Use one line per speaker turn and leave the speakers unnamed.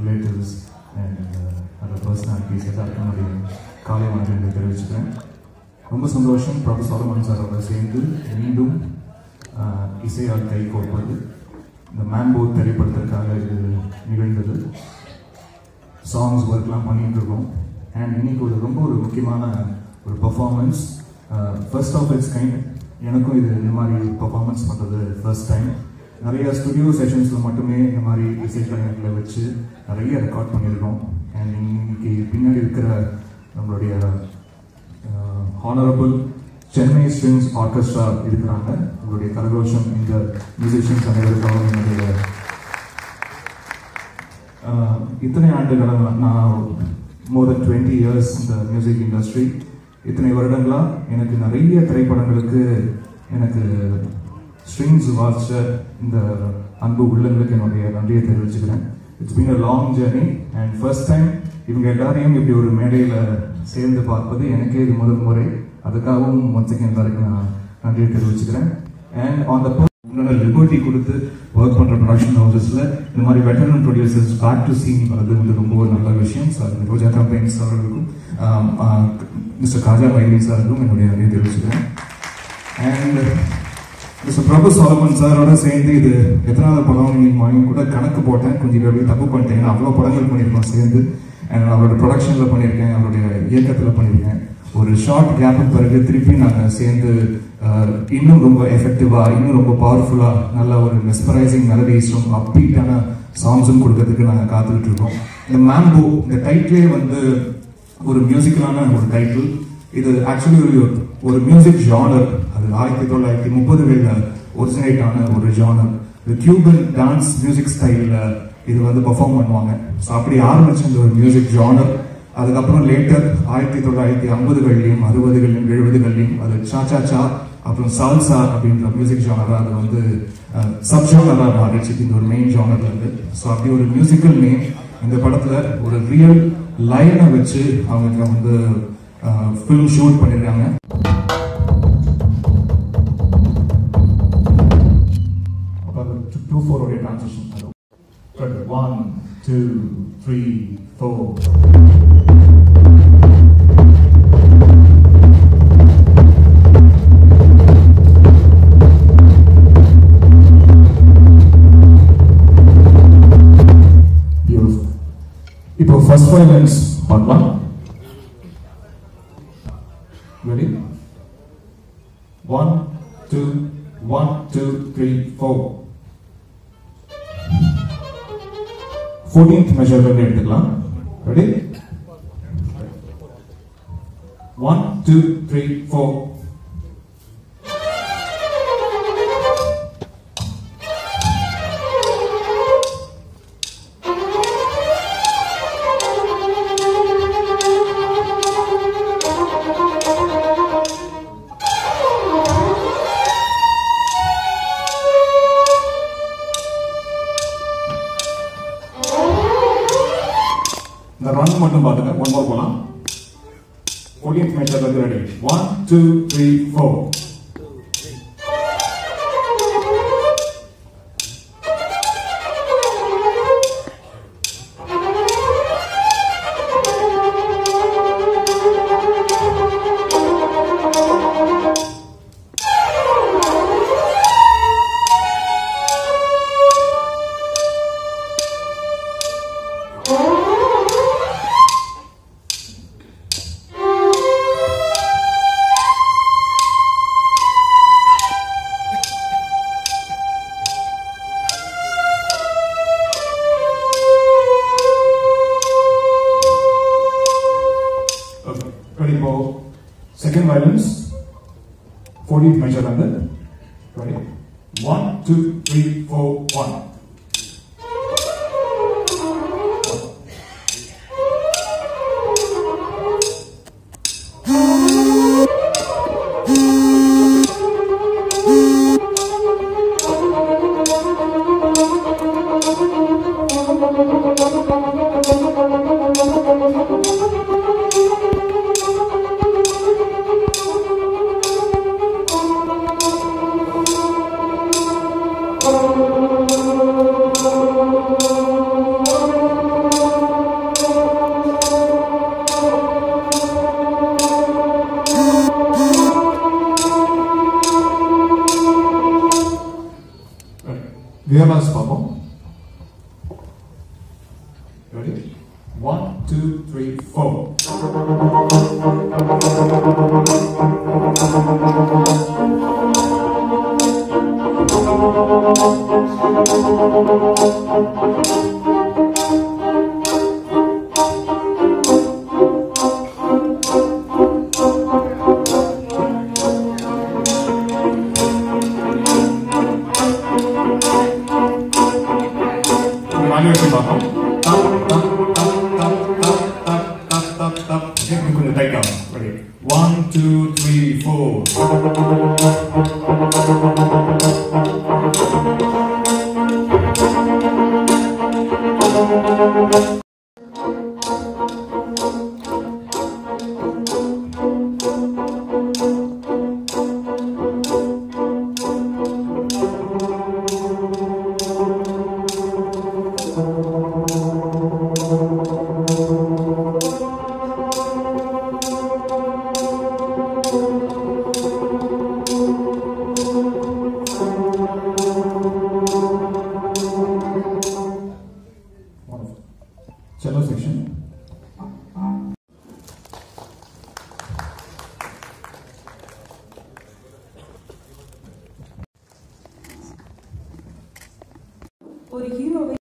relatives and other personalities எல்லாருக்கும் என்னுடைய காலை வணக்கங்களை தெரிவிச்சுக்கிறேன். ரொம்ப சந்தோஷம் ப்ரொஃபஸர் சாலமன் சாரோட சேர்ந்து மீண்டும் இசையால் கை கோர்ப்பது. இந்த மேம்போ திரைப்படத்திற்காக இது நிகழ்ந்தது. சாங்ஸ் ஒர்க்லாம் பண்ணிட்டு இருக்கோம். அண்ட் இன்னைக்கு ரொம்ப முக்கியமான ஒரு performance, first of its kind. எனக்கும் இது இந்த மாதிரி பர்ஃபார்மன்ஸ் பண்ணுறது ஃபர்ஸ்ட் டைம். நிறைய ஸ்டுடியோ செஷன்ஸில் மட்டுமே இந்த மாதிரி இசைக்கலைஞர்களை வச்சு நிறைய ரெக்கார்ட் பண்ணியிருக்கோம். அண்ட் இன்னைக்கு பின்னாடி இருக்கிற நம்மளுடைய ஹானரபிள் சென்னை ஸ்ட்ரிங்ஸ் ஆர்கெஸ்ட்ரா இருக்கிறாங்க. உங்களுடைய கரகோஷம் இந்த மியூசிஷியன்ஸ் அனைவருக்காக என்னுடைய இத்தனை ஆண்டுகளாக நான் மோர் தென் 20 years இந்த மியூசிக் இண்டஸ்ட்ரி. இத்தனை வருடங்களாக எனக்கு நிறைய திரைப்படங்களுக்கு எனக்கு ஸ்ட்ரிங்ஸ் வாசிச்ச இந்த அன்பு உள்ளங்களுக்கு என்னுடைய நன்றியை தெரிவிச்சுக்கிறேன். It's been a long journey and first time இவங்க எல்லாரையும் இப்படி ஒரு மேடையில் சேர்ந்து பார்ப்பது எனக்கே இது முதல் முறை. அதுக்காகவும் ஒன்ஸ் அகேன் எல்லாருக்கும் நான் நன்றியை தெரிவிச்சுக்கிறேன். அண்ட் ஆன் த லிபர்ட்டி கொடுத்து ஒர்க் பண்ணுற ப்ரொடக்ஷன் ஹவுசஸில் இந்த மாதிரி veteran producers back to scene வர்றது ரொம்ப ஒரு நல்ல விஷயம். சார் ரோஜாதா பெயின்ஸ் அவர்களுக்கும் மிஸ்டர் காஜா மைலி சாருக்கும் என்னுடைய நன்றியை தெரிவிச்சுக்கிறேன். அண்ட் மிஸ்டர் ப்ரொஃபஸர் சாலமன் சாரோட சேர்ந்து இது எத்தனாவது படம் நீங்கள் வாங்கி கூட கணக்கு போட்டேன். கொஞ்சம் எப்படி தப்பு பண்ணிட்டேன். அவ்வளோ படங்கள் பண்ணியிருக்கோம் சேர்ந்து. அண்ட் அவரோட ப்ரொடக்ஷனில் பண்ணியிருக்கேன், அவருடைய இயக்கத்தில் பண்ணியிருக்கேன். ஒரு ஷார்ட் கேப்புக்கு பிறகு திருப்பி நாங்கள் சேர்ந்து இன்னும் ரொம்ப எஃபெக்டிவாக, இன்னும் ரொம்ப பவர்ஃபுல்லாக, நல்ல ஒரு மெஸ்மரைசிங் மெலடிஸும் அப்பீட்டான சாங்ஸும் கொடுக்கறதுக்கு நாங்கள் காத்துக்கிட்டு இருக்கோம். இந்த மேம்போ இந்த டைட்டிலே ஒரு மியூசிக்கலான ஒரு டைட்டில். இது ஆக்சுவலி ஒரு மியூசிக் ஜானர். அது 1930களில் ஒரிஜினேட் ஆன ஒரு ஜானர். இந்த கியூபன் டான்ஸ் மியூசிக் ஸ்டைலில் இது பெர்ஃபார்ம் பண்ணுவாங்க. ஸோ அப்படி ஆரம்பிச்ச இந்த ஒரு மியூசிக் ஜானர் அதுக்கப்புறம் லேட்டர் 1950களிலையும் 60களிலும் 70களிலும் அது சாச்சா சா அப்புறம் சால்சா அப்படின்ற மியூசிக் ஜானரா அது சப் ஜானரா மாறிடுச்சு இந்த ஒரு மெயின் ஜானர்ல இருந்து. ஸோ அப்படி ஒரு மியூசிக்கல் நேம் இந்த படத்துல ஒரு ரியல் லைனை வச்சு அவங்க ஃபிலிம் ஷூட் பண்ணிருக்காங்க. அப்புறம் 2/4 உடைய டிரான்சிஷன் 1 2 3 4. இப்போ ஃபர்ஸ்ட் வயலன்ஸ் பண்ணலாம். ரெடி? 1 2 1 2 3 4. 14th மெஷர்ல எடுத்துக்கலாம். ரெடி? 1 2 3 4. இந்த ரன் மட்டும் பாத்துங்க. ஒன் மோர் போலாம். 14th மெஷர்ல ready. 1 2 3 4. Ready for second violence. 14th measure under. Ready? 1 2 3 4 1. 2, 3, 4. Take down. Ready? 1, 2, 3, 4. Cello section.
ஒரு ஹீரோவை